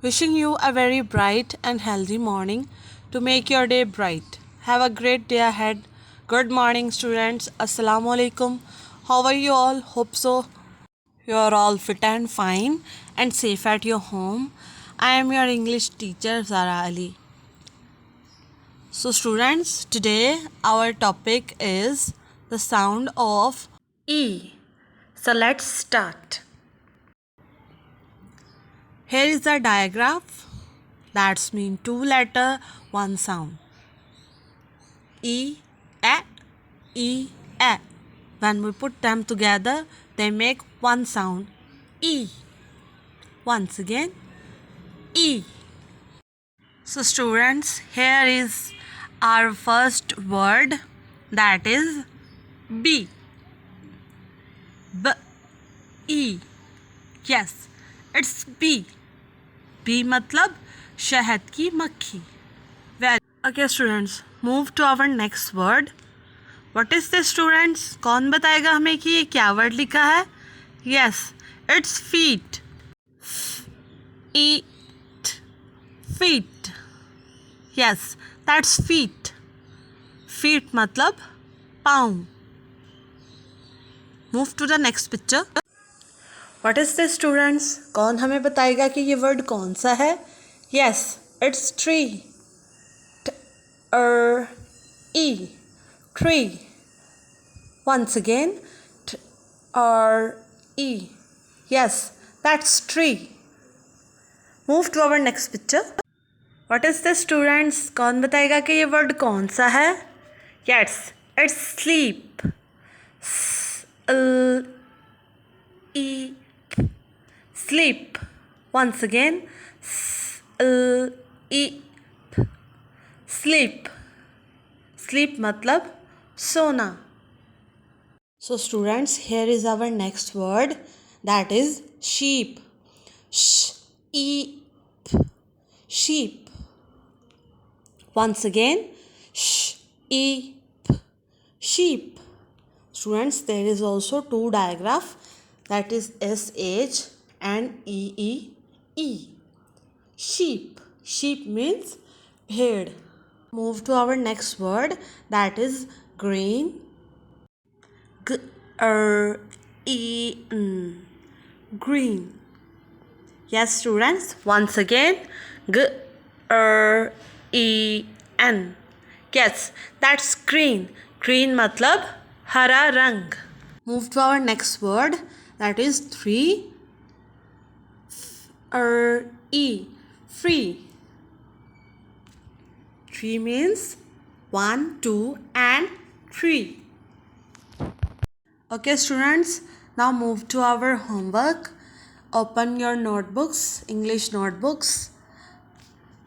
Wishing you a very bright and healthy morning to make your day bright. Have a great day ahead. Good morning, students. Assalamu alaikum. How are you all? Hope so. You are all fit and fine and safe at your home. I am your English teacher, Zara Ali. So, students, today our topic is the sound of E. So, let's start. Here is the diagram. That's mean 2 letter, 1 sound. E, A, E, A. When we put them together, they make one sound. E. Once again, E. So students, here is our first word, that is B. B, E. Yes, it's B. B मतलब शहद की मक्खी. Okay students, move to our next word. What is this students? कौन बताएगा हमें कि ये क्या word लिखा है? Yes, it's feet. Eat. Feet. Yes, that's feet. Feet मतलब पाँव. Move to the next picture. What is this students? कौन हमें बताएगा कि ये word कौन सा है? Yes, it's tree. E. Tree. Once again, E. Yes, that's tree. Move to our next picture. What is this students? कौन बताएगा कि ये word कौन सा है? Yes, it's sleep. E. Sleep. Once again, E. Sleep. Sleep मतलब सोना. So students, here is our next word, that is sheep. Sheep. Sheep. Once again, sheep. Sheep. Students, there is also two digraph, that is SH and EE. Sheep. Sheep means bhed. Move to our next word, that is green. Green. Green. Yes students, once again, green. Yes, that's green. Green मतलब हरा रंग. Move to our next word, that is three. Free. Three means 1, 2 and 3. Okay students, now move to our homework. Open your notebooks, English notebooks.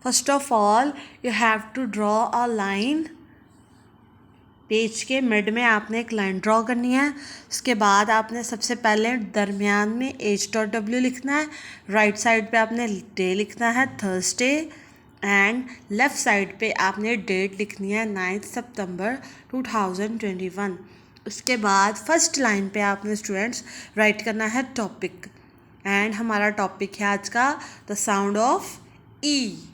First of all, you have to draw a line. Page के mid में आपने एक line draw करनी है. उसके बाद आपने सबसे पहले दरमियान में H.W लिखना है. राइट साइड पे आपने डे लिखना है, थर्सडे. एंड लेफ़्ट साइड पे आपने डेट लिखनी है 9 सितंबर 2021. उसके बाद फर्स्ट लाइन पे आपने स्टूडेंट्स राइट करना है टॉपिक. एंड हमारा टॉपिक है आज का द साउंड ऑफ ई.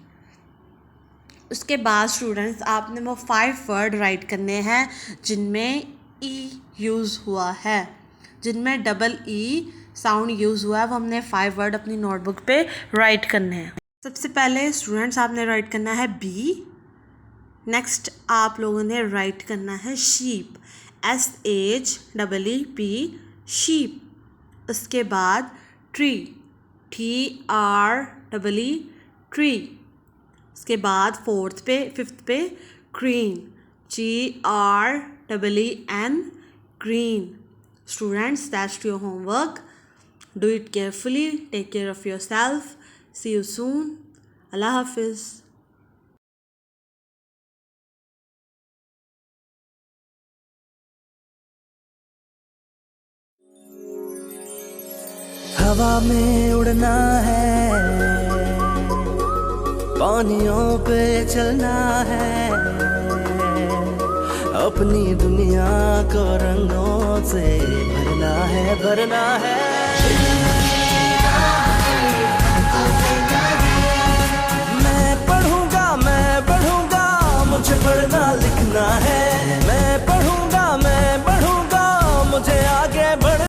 उसके बाद स्टूडेंट्स आपने वो 5 वर्ड राइट करने हैं जिनमें ई यूज़ हुआ है, जिनमें डबल ई साउंड यूज़ हुआ है. वो हमने 5 वर्ड अपनी नोटबुक पे राइट करने हैं. सबसे पहले स्टूडेंट्स आपने राइट करना है बी. नेक्स्ट आप लोगों ने राइट करना है शीप. SHEEP. शीप. उसके बाद ट्री. TREE. ट्री. उसके बाद फिफ्थ पे green. GREEN. Green. Students, that's your homework. Do it carefully. Take care of yourself. See you soon. Allah Hafiz. हवा में उड़ना है, पानियों पे चलना है, अपनी दुनिया को रंगों से भरना है.